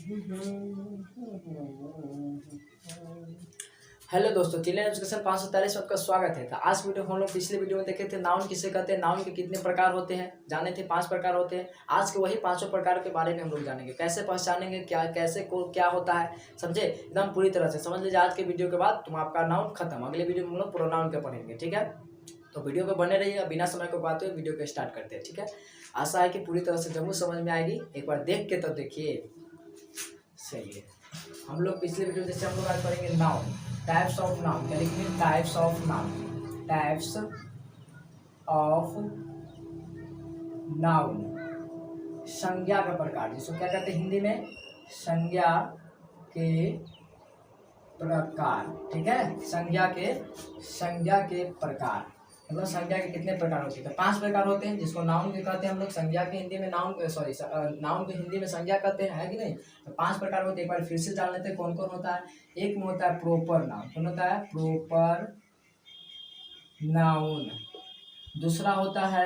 Hello दोस्तों, children education 543 में आपका स्वागत है। तो आज वीडियो हम लोग पिछले वीडियो में देखे थे नाउन किसे कहते हैं, नाउन के कितने प्रकार होते हैं, जाने थे 5 प्रकार होते हैं। आज के वही 5 प्रकार के बारे में हम लोग जानेंगे, कैसे पहचानेंगे, क्या कैसे को क्या होता है, समझे एकदम पूरी तरह से समझ लीजिए। आज के वीडियो के बाद तुम आपका नाउन खत्म, अगले वीडियो में हम लोग प्रोनाउन के पढ़ेंगे, ठीक है। तो वीडियो पे बने रहिए। बिना समय को बात हुए वीडियो को स्टार्ट करते हैं, ठीक है। आशा है कि पूरी तरह से जरूर समझ में आएगी, एक बार देख के तो देखिए। सही है। हम लोग पिछले वीडियो जैसे हम लोग आज पढ़ेंगे नाउन, टाइप्स ऑफ नाउन। क्या लिखेंगे? Types of noun, types of noun, संज्ञा का प्रकार, जिसको क्या कहते हैं हिंदी में, संज्ञा के प्रकार, ठीक है। संज्ञा के प्रकार मतलब संज्ञा के कितने प्रकार होते हैं? तो 5 प्रकार होते हैं, जिसको नाउन भी कहते हैं हम लोग। संज्ञा के हिंदी में नाउन, नाउन को हिंदी में संज्ञा कहते हैं, है कि नहीं। तो 5 प्रकार होते हैं, एक बार फिर से जान लेते हैं कौन कौन होता है। एक में होता है प्रॉपर नाउन। कौन होता है? Proper noun. दूसरा होता है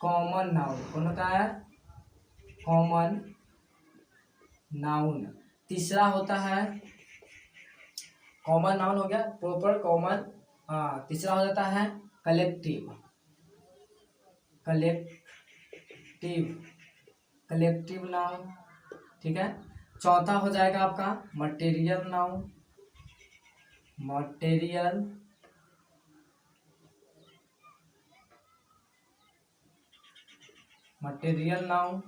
कॉमन नाउन। कौन होता है? Common noun. तीसरा होता है कॉमन नाउन, हो गया प्रॉपर कॉमन। हाँ, तीसरा हो जाता है कलेक्टिव कलेक्टिव नाउन, ठीक है। चौथा हो जाएगा आपका मटेरियल नाउन, मटेरियल नाउन,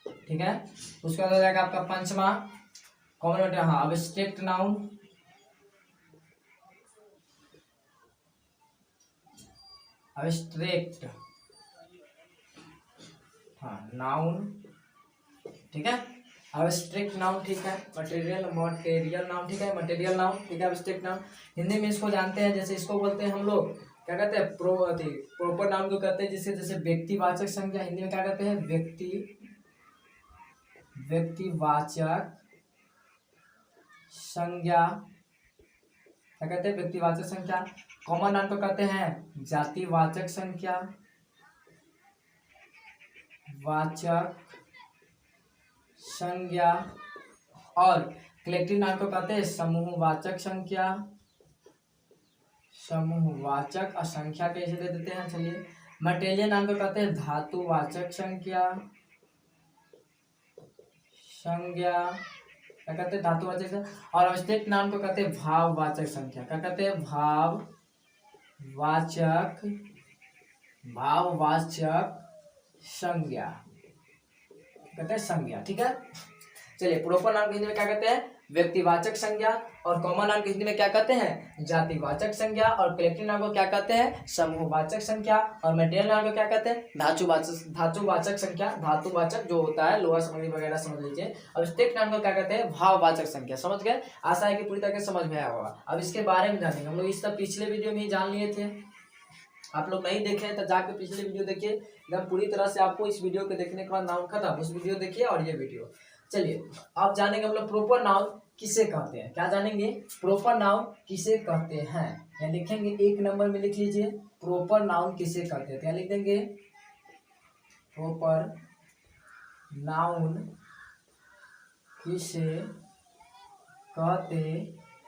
ठीक है। उसके बाद हो जाएगा आपका पंचमा कॉमन, हाँ अब्स्ट्रैक्ट नाउन, अब्स्ट्रैक्ट हाँ नाउन, ठीक है। अब्स्ट्रैक्ट नाउन, ठीक है। मटेरियल नाउन, ठीक है। मटेरियल नाउन, ठीक है। अब्स्ट्रैक्ट नाउन हिंदी में इसको जानते हैं, जैसे इसको बोलते हैं हम लोग, क्या कहते हैं, प्रॉपर नाउन को कहते हैं जिसे, जैसे व्यक्तिवाचक संज्ञा, हिंदी में क्या कहते हैं, व्यक्तिवाचक संज्ञा, क्या कहते हैं, व्यक्तिवाचक संख्या। कॉमन नाउन को कहते हैं जातिवाचक संख्या, वाचक संज्ञा। और कलेक्टिव नाउन को कहते हैं समूहवाचक संख्या, समूहवाचक और संख्या कैसे दे देते हैं, चलिए। मटेरियल नाउन को कहते हैं धातुवाचक संख्या, क्या कहते हैं, धातुवाचक संख्या। और अब्स्ट्रैक्ट नाउन को कहते हैं भाववाचक संख्या। क्या कहते हैं? भाववाचक संज्ञा, कहते हैं संज्ञा, ठीक है। चलिए, प्रॉपर नाउन को हिंदी में क्या कहते हैं? व्यक्तिवाचक संज्ञा। और कॉमन नाउन को हिंदी में क्या कहते हैं? जातिवाचक संज्ञा। और कलेक्टिव नाउन को क्या कहते हैं? समूहवाचक संख्या। और मटेरियल नाउन को क्या कहते हैं? धातुवाचक संख्या, धातुवाचक जो होता है लोहा सामग्री वगैरह, समझ लीजिए। और स्टेट नाउन को क्या कहते हैं? भाववाचक संख्या। समझ गए? आशा है कि पूरी तरह से समझ में आया होगा। अब इसके बारे में जानेंगे हम लोग। इस सब पिछले वीडियो में ही जान लिए थे, आप लोग नहीं देखे तो जाके पिछले वीडियो देखिए, एकदम पूरी तरह से आपको इस वीडियो के देखने के बाद नाउन खत्म, उस वीडियो देखिए और ये वीडियो। चलिए, अब जानेंगे हम लोग प्रॉपर नाउन किसे कहते हैं। क्या जानेंगे? प्रॉपर नाउन किसे कहते हैं। या लिखेंगे 1 नंबर में लिख लीजिए, प्रॉपर नाउन किसे कहते हैं। क्या लिख देंगे? प्रॉपर नाउन किसे कहते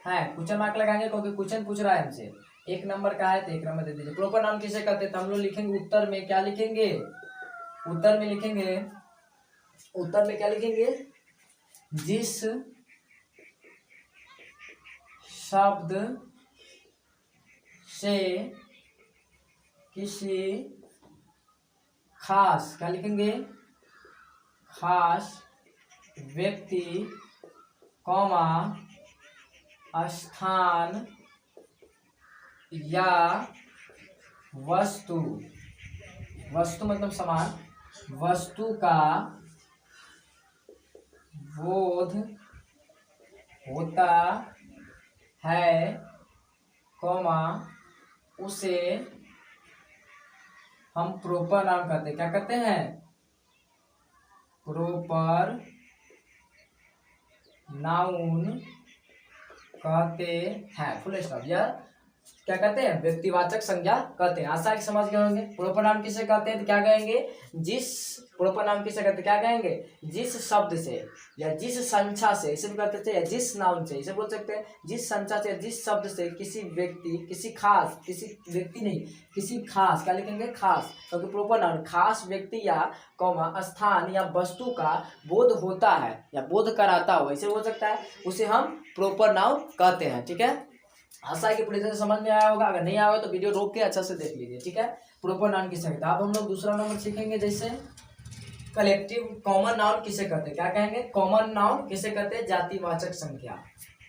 हैं। क्वेश्चन मार्क लगाएंगे क्योंकि क्वेश्चन पूछ रहा है हमसे। 1 नंबर का है तो 1 नंबर दे दीजिए। प्रॉपर नाउन किसे कहते हैं तो हम लोग लिखेंगे उत्तर में, क्या लिखेंगे? उत्तर में क्या लिखेंगे? जिस शब्द से किसी खास, क्या लिखेंगे? खास व्यक्ति, कॉमा, स्थान या वस्तु मतलब सामान, वस्तु का बोध होता है, कॉमा, उसे हम प्रॉपर नाउन कहते हैं। क्या कहते हैं? प्रॉपर नाउन कहते हैं, फुल स्टॉप। या क्या कहते हैं, व्यक्तिवाचक संज्ञा कहते हैं। आशा है कि समझ गए होंगे। प्रोपर नाउन किसे कहते हैं तो क्या कहेंगे, जिस प्रोपर नाउन किसे कहते हैं, क्या कहेंगे, जिस शब्द से या जिस संख्या से, इसे भी कहते हैं, या जिस नाउन से, इसे बोल सकते हैं जिस संख्या से या जिस शब्द से किसी व्यक्ति, किसी खास, किसी व्यक्ति नहीं, किसी खास, क्या लिखेंगे, खास, क्योंकि प्रोपर नाउन खास व्यक्ति या कौमा स्थान या वस्तु का बोध होता है या बोध कराता हो, इसे बोल सकता है, उसे हम प्रोपर नाउन कहते हैं। ठीक है, आशा है कि पूरी तरह से समझ में आया होगा। अगर नहीं आया होगा तो वीडियो रोक के अच्छा से देख लीजिए। ठीक है, प्रोपर नाउन किसे कहते हैं। अब हम लोग दूसरा नंबर सीखेंगे, जैसे कलेक्टिव कॉमन नाउन किसे कहते हैं, क्या कहेंगे, कॉमन नाउन किसे कहते हैं, जातिवाचक संख्या।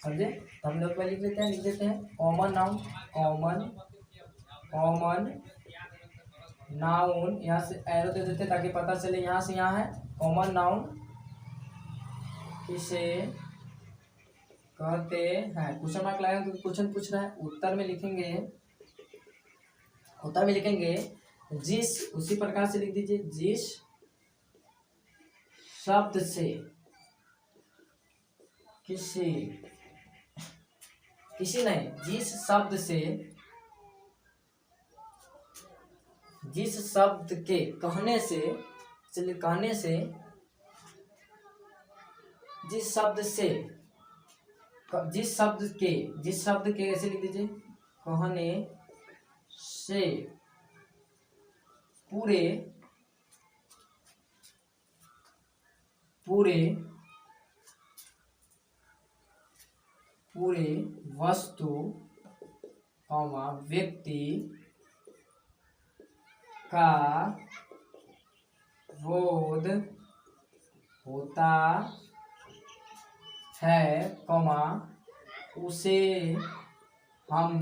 समझे, तो हम लोग लिख लेते हैं, लिख देते हैं कॉमन नाउन, कॉमन नाउन, यहाँ से एरो दे देते हैं ताकि पता चले यहाँ से यहाँ है। कॉमन नाउन किसे कहते हैं, क्वेश्चन मार्क लगाएंगे क्योंकि क्वेश्चन पूछ रहा है। उत्तर में लिखेंगे, उत्तर में लिखेंगे जिस, उसी प्रकार से लिख दीजिए, जिस शब्द से किसी, किसी नहीं, जिस शब्द से, जिस शब्द के कहने से, चलिए कहने से, जिस शब्द से, जिस शब्द के, जिस शब्द के ऐसे लिख दीजिए, कहने से पूरे, पूरे, पूरे वस्तु व्यक्ति का बोध होता है, उसे हम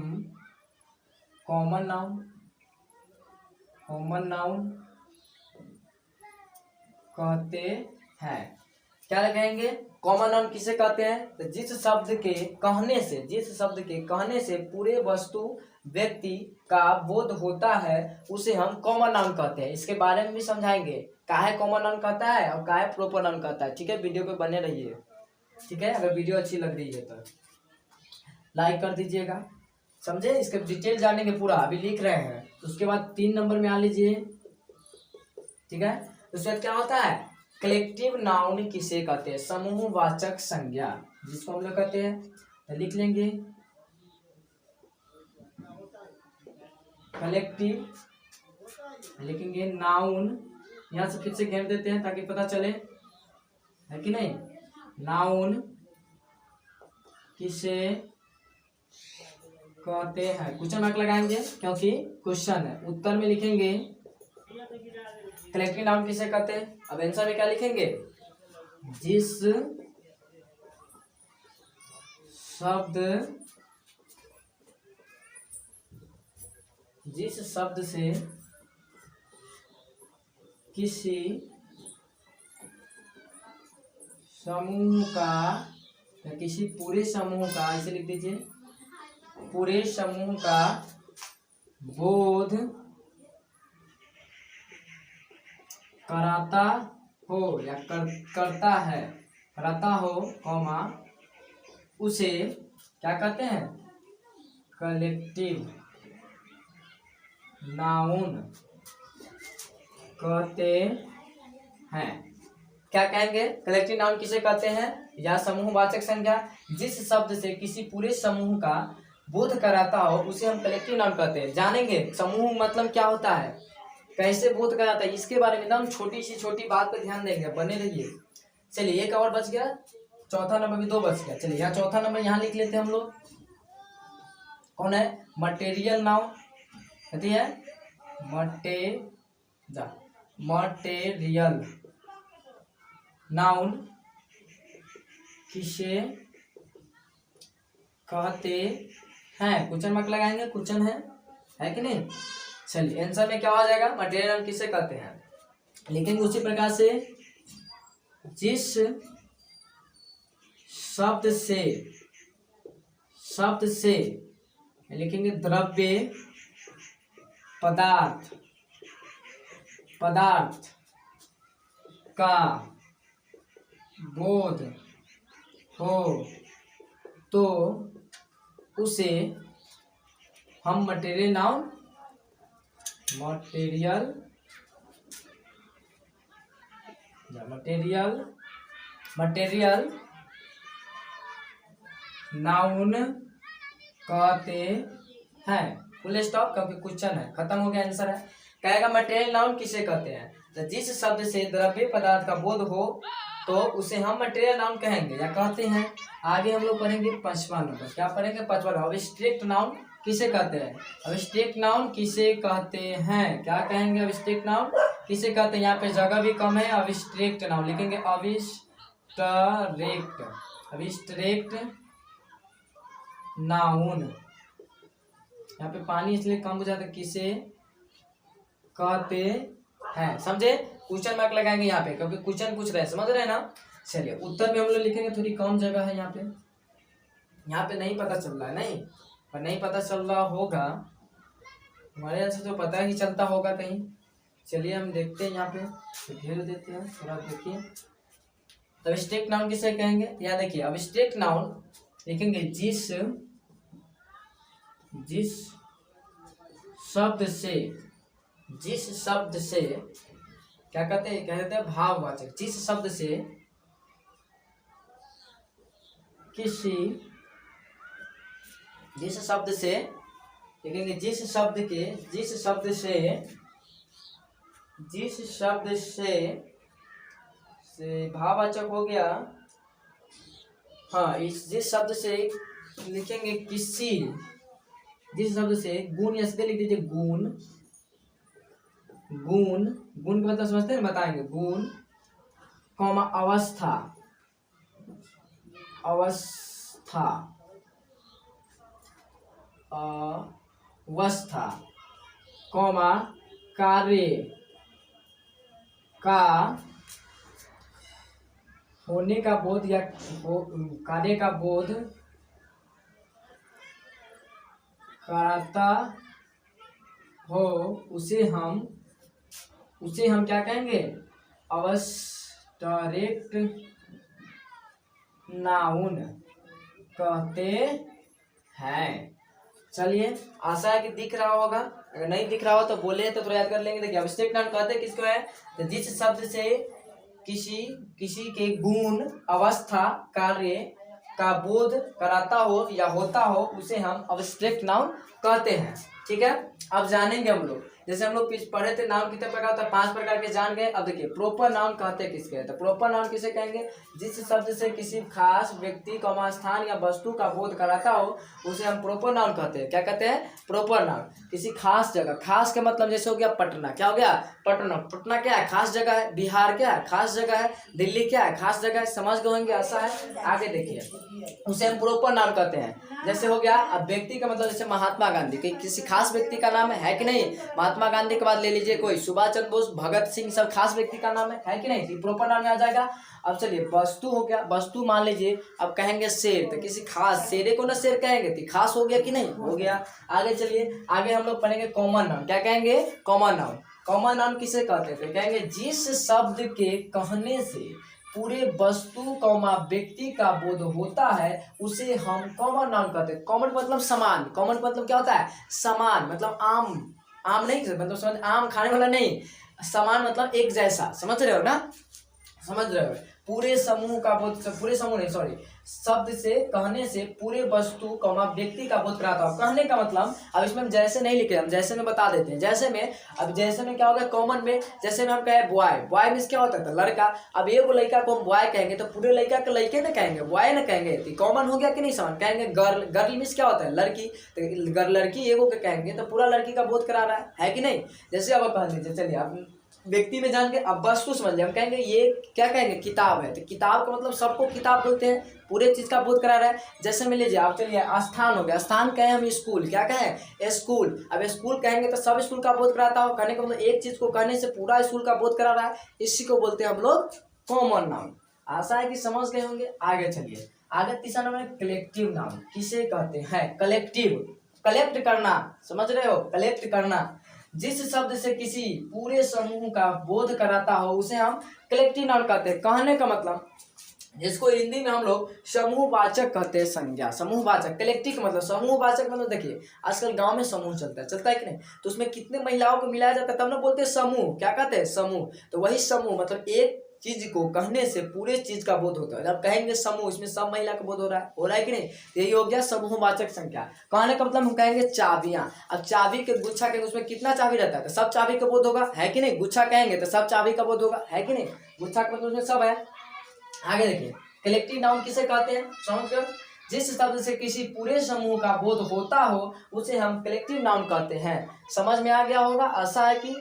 कॉमन नाउन, कॉमन नाउन कहते हैं। क्या कहेंगे, कॉमन नाउन किसे कहते हैं, तो जिस शब्द के कहने से, जिस शब्द के कहने से पूरे वस्तु व्यक्ति का बोध होता है, उसे हम कॉमन नाउन कहते हैं। इसके बारे में भी समझाएंगे, काहे कॉमन नाउन कहता है और काहे प्रोपर नाउन कहता है। ठीक है, वीडियो पे बने रहिए। ठीक है, अगर वीडियो अच्छी लग रही है तो लाइक कर दीजिएगा। समझे, इसके डिटेल जानेंगे पूरा, अभी लिख रहे हैं। तो उसके बाद 3 नंबर में आ लीजिए। ठीक है, उसके बाद क्या होता है, कलेक्टिव नाउन किसे कहते हैं, समूहवाचक संज्ञा, जिसको हम लोग कहते हैं, तो लिख लेंगे कलेक्टिव, लिखेंगे नाउन, यहाँ से फिर से घेर देते हैं ताकि पता चले, है कि नहीं। नाउन किसे कहते हैं, क्वेश्चन मार्क लगाएंगे क्योंकि क्वेश्चन है। उत्तर में लिखेंगे कलेक्टिव नाउन किसे कहते हैं। अब आंसर में क्या लिखेंगे, जिस शब्द, जिस शब्द से किसी समूह का या किसी पूरे समूह का, इसे लिख दीजिए, पूरे समूह का बोध कराता हो या करता है, कराता हो, उसे क्या कहते हैं, कलेक्टिव नाउन कहते हैं। क्या कहेंगे, कलेक्टिव नाउन किसे कहते हैं, या समूहवाचक संज्ञा, जिस शब्द से किसी पूरे समूह का बोध कराता हो उसे हम कलेक्टिव नाउन कहते हैं। जानेंगे समूह मतलब क्या होता है, कैसे बोध कराता है, इसके बारे में एकदम छोटी सी छोटी बात पर ध्यान देंगे, बने रहिए। चलिए, एक और बच गया, चौथा नंबर भी 2 बच गया। चलिए, यहाँ चौथा नंबर यहाँ लिख लेते हैं हम लोग, कौन है, मटेरियल नाउन कहती है, मटेरियल नाउन किसे कहते हैं, क्वेश्चन मार्क लगाएंगे, क्वेश्चन है कि नहीं। चलिए, आंसर में क्या हो जाएगा, मटेरियल नाउन किसे कहते हैं, लिखेंगे उसी प्रकार से, जिस शब्द से लिखेंगे द्रव्य, पदार्थ का बोध हो तो उसे हम मटेरियल नाउन, मटेरियल नाउन कहते हैं। फुल स्टॉप, क्योंकि क्वेश्चन है, खत्म हो गया, आंसर है। कहेगा मटेरियल नाउन किसे कहते हैं, तो जिस शब्द से द्रव्य पदार्थ का बोध हो तो उसे हम मटेरियल नाउन कहेंगे या कहते हैं। आगे हम लोग पढ़ेंगे 5वां नंबर, क्या पढ़ेंगे 5वां, अब्स्ट्रैक्ट नाउन किसे कहते हैं। अब्स्ट्रैक्ट नाउन किसे कहते हैं, क्या कहेंगे, अब्स्ट्रैक्ट नाउन किसे कहते हैं। यहाँ पे जगह भी कम है, अब्स्ट्रैक्ट नाउन लिखेंगे, अब्स्ट्रैक्ट नाउन। यहाँ पे पानी इसलिए कम हो जाता है, किसे कहते हैं, समझे। क्वेश्चन मार्क लगाएंगे यहाँ पे, क्योंकि क्वेश्चन पूछ रहे हैं, समझ रहे हैं ना। चलिए उत्तर में हम लोग लिखेंगे, थोड़ी कम जगह है यहाँ पे नहीं पता चल रहा है, नहीं और नहीं पता चल रहा होगा, हमारे यहाँ से तो पता ही चलता होगा कहीं। चलिए हम देखते हैं, यहाँ पे घेर देते हैं, थोड़ा देखिए। तो अब्स्ट्रैक्ट नाउन किसे कहेंगे, यहाँ देखिए, अब्स्ट्रैक्ट नाउन लिखेंगे जिस शब्द से क्या कहते हैं भाववाचक, जिस शब्द से लिखेंगे, जिस शब्द से भाववाचक हो गया, हाँ, जिस शब्द से लिखेंगे किसी, जिस शब्द से गुण, या सीधे लिख दीजिए गुण के मतलब समझते हैं, बताएंगे गुण कॉमा अवस्था कॉमा कार्य का होने का बोध या कार्य का बोध कराता हो, उसे हम क्या कहेंगे, अब्स्ट्रैक्ट नाउन कहते हैं। चलिए, आशा है कि दिख रहा होगा, अगर नहीं दिख रहा हो तो बोले तो थोड़ा याद कर लेंगे। देखिए अब्स्ट्रैक्ट नाउन कहते किसको है, तो जिस शब्द से किसी के गुण, अवस्था, कार्य का बोध कराता हो या होता हो, उसे हम अब्स्ट्रैक्ट नाउन कहते हैं। ठीक है, अब जानेंगे हम लोग, जैसे हम लोग पढ़े थे नाउन कितने प्रकार होता है, 5 प्रकार के जान गए। अब देखिए प्रॉपर नाउन कहते हैं किसके, तो प्रॉपर नाउन किसे कहेंगे, जिस शब्द से किसी खास व्यक्ति, स्थान या वस्तु का बोध कराता हो, उसे हम प्रॉपर नाउन कहते हैं। क्या कहते हैं, प्रॉपर नाउन। किसी खास जगह, खास के मतलब जैसे हो गया पटना, क्या हो गया पटना क्या है, खास जगह है। बिहार क्या है, खास जगह है। दिल्ली क्या है, खास जगह है। समझ गए होंगे, ऐसा है। आगे देखिए, उसे हम प्रॉपर नाउन कहते हैं। जैसे हो गया, अब व्यक्ति का मतलब जैसे महात्मा गांधी, किसी खास व्यक्ति का नाम है कि नहीं। महात्मा गांधी के बाद ले लीजिए कोई सुभाष चंद्र बोस, भगत सिंह, सब खास व्यक्ति का नाम है कि नहीं, प्रॉपर नाम में आ जाएगा। अब चलिए वस्तु हो गया, वस्तु मान लीजिए, अब कहेंगे शेर, तो किसी खास शेरे को ना शेर कहेंगे, तो खास हो गया कि नहीं, हो गया। आगे चलिए, आगे हम लोग पढ़ेंगे कॉमन नाउन। क्या कहेंगे, कॉमन नाउन। कॉमन नाउन किसे कहते थे, कहेंगे जिस शब्द के कहने से पूरे वस्तु व्यक्ति का बोध होता है, उसे हम कॉमन नाउन कहते हैं। कॉमन मतलब समान, कॉमन मतलब क्या होता है, समान, मतलब आम नहीं, मतलब समझ, आम खाने वाला नहीं, समान मतलब एक जैसा, समझ रहे हो ना, समझ रहे हो। पूरे समूह का बोध, पूरे समूह नहीं, सॉरी, शब्द से कहने से पूरे वस्तु व्यक्ति का बोध कराता हो। कहने का मतलब, अब इसमें हम जैसे नहीं लिखे, हम जैसे में बता देते हैं। जैसे में क्या होगा, कॉमन में, जैसे में हम कहे बॉय मीन्स क्या होता है, लड़का। अब एगो लड़का को हम बॉय कहेंगे तो पूरे लड़का के लड़के ना कहेंगे, बॉय ना कहेंगे, तो कॉमन हो गया कि नहीं, समान। कहेंगे गर्ल मीन्स क्या होता है, लड़की, तो लड़की एगो के कहेंगे तो पूरा लड़की का बोध करा रहा है कि नहीं। जैसे अब कह दीजिए, चलिए अब व्यक्ति में जान के अब वस्तु समझ लिया, हम कहेंगे ये क्या कहेंगे, किताब है, तो किताब का मतलब सबको किताब बोलते हैं, पूरे चीज का बोध करा रहा है। जैसे में लीजिए आप, चलिए स्थान हो गया, स्थान कहें हम स्कूल, क्या कहें, स्कूल। अब स्कूल कहेंगे तो सब स्कूल का बोध कराता हो, कहने का मतलब एक चीज को कहने से पूरा स्कूल का बोध करा रहा है, इसी को बोलते हैं हम लोग कॉमन नाउन। आशा है कि समझ गए होंगे। आगे चलिए, आगे तीसरा नंबर है कलेक्टिव नाउन। किसे कहते हैं, कलेक्टिव, कलेक्ट करना, समझ रहे हो, कलेक्ट करना। जिस शब्द से किसी पूरे समूह का बोध कराता हो, उसे हम कलेक्टिव नाउन कहते हैं। कहने का मतलब, जिसको हिंदी में हम लोग समूहवाचक कहते हैं संज्ञा। समूहवाचक, कलेक्टिव मतलब समूहवाचक मतलब देखिए आजकल गांव में समूह चलता है कि नहीं, तो उसमें कितने महिलाओं को मिलाया जाता है तब ना बोलते हैं समूह। क्या कहते हैं? समूह। तो वही समूह मतलब एक चीज को कहने से पूरे चीज का बोध होता है। जब कहेंगे समूह, इसमें सब महिला का बोध हो रहा है कि नहीं, तो यही हो गया समूहवाचक संख्या। कहने का मतलब हम कहेंगे चाबियां। अब चाबी के गुच्छा कहेंगे, उसमें कितना चाबी रहता है, तो सब चाबी का बोध होगा, है कि नहीं। गुच्छा कहेंगे तो सब चाबी का बोध होगा, है कि नहीं। गुच्छा का मतलब उसमें सब है। आगे देखिए, कलेक्टिव नाउन किसे कहते हैं, समझ गए। जिस शब्द से किसी पूरे समूह का बोध होता हो उसे हम कलेक्टिव नाउन कहते हैं। समझ में आ गया होगा, आशा है कि।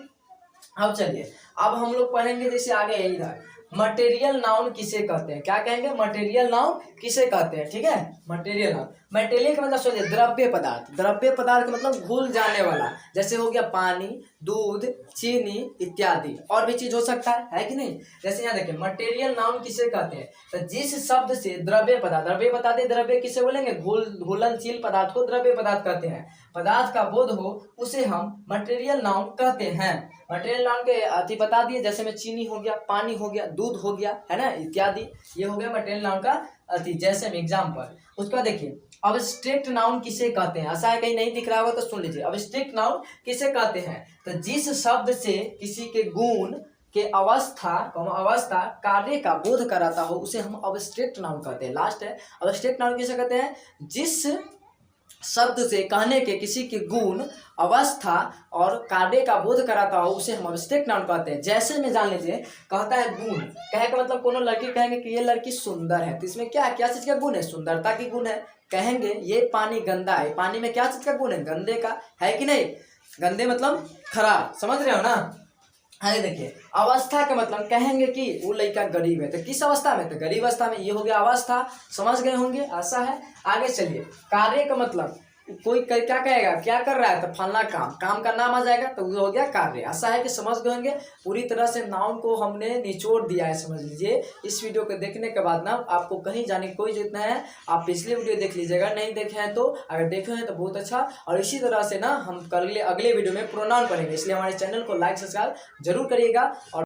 अब चलिए, अब हम लोग पढ़ेंगे जैसे आगे इधर मटेरियल नाउन किसे कहते हैं। क्या कहेंगे? मटेरियल नाउन किसे कहते हैं, ठीक है। मटेरियल नाउन, मटेरियल का मतलब सोचिए द्रव्य पदार्थ। द्रव्य पदार्थ मतलब घुल जाने वाला, जैसे हो गया पानी, दूध, चीनी इत्यादि। और भी चीज हो सकता है कि नहीं। जैसे यहाँ देखिए मटेरियल नाउन किसे कहते हैं, तो जिस शब्द से द्रव्य पदार्थ, द्रव्य बताते द्रव्य किसे बोलेंगे, घुलनशील पदार्थ को द्रव्य पदार्थ कहते हैं। पदार्थ का बोध हो उसे हम मटेरियल नाउन कहते हैं। मटेरियल नाउन के अति बता दिए, जैसे में चीनी हो गया, पानी हो गया, दूध हो गया, है ना, इत्यादि। ये हो गया मटेरियल नाउन का अति, जैसे में एग्जाम्पल। उसका देखिए अब्स्ट्रैक्ट नाउन किसे कहते हैं। ऐसा है कहीं नहीं दिख रहा होगा तो सुन लीजिए, अब्स्ट्रैक्ट नाउन किसे कहते हैं, तो जिस शब्द से किसी के गुण के अवस्था कार्य का बोध कराता हो उसे हम अब्स्ट्रैक्ट नाउन कहते हैं। लास्ट है, अब्स्ट्रैक्ट नाउन किसे कहते हैं, जिस शब्द से कहने के किसी के गुण, अवस्था और कार्य का बोध कराता हो उसे हम अब्स्ट्रैक्ट नाउन कहते हैं। जैसे में जान लीजिए, कहता है गुण, कहे का मतलब कोनो लड़की कहेंगे कि ये लड़की सुंदर है, तो इसमें क्या चीज का गुण है, सुंदरता की गुण है। कहेंगे ये पानी गंदा है, पानी में क्या चीज का गुण है, गंदे का, है कि नहीं। गंदे मतलब खराब, समझ रहे हो ना। आगे देखिए, अवस्था का मतलब कहेंगे कि वो लड़का गरीब है, तो किस अवस्था में, तो गरीब अवस्था में। ये हो गया अवस्था, समझ गए होंगे, आशा है। आगे चलिए, कार्य का मतलब कोई क्या कहेगा, क्या कर रहा है, तो फलना काम का नाम आ जाएगा, तो वो हो गया कार्य। आशा है कि समझ गए होंगे। पूरी तरह से नाउन को हमने निचोड़ दिया है, समझ लीजिए। इस वीडियो को देखने के बाद ना आपको कहीं जाने की कोई जरूरत नहीं है, आप पिछले वीडियो देख लीजिएगा, नहीं देखे हैं तो, अगर देखे हैं तो बहुत अच्छा। और इसी तरह से ना हम अगले वीडियो में प्रोनाउन पढ़ेंगे, इसलिए हमारे चैनल को लाइक सब्सक्राइब जरूर करिएगा। और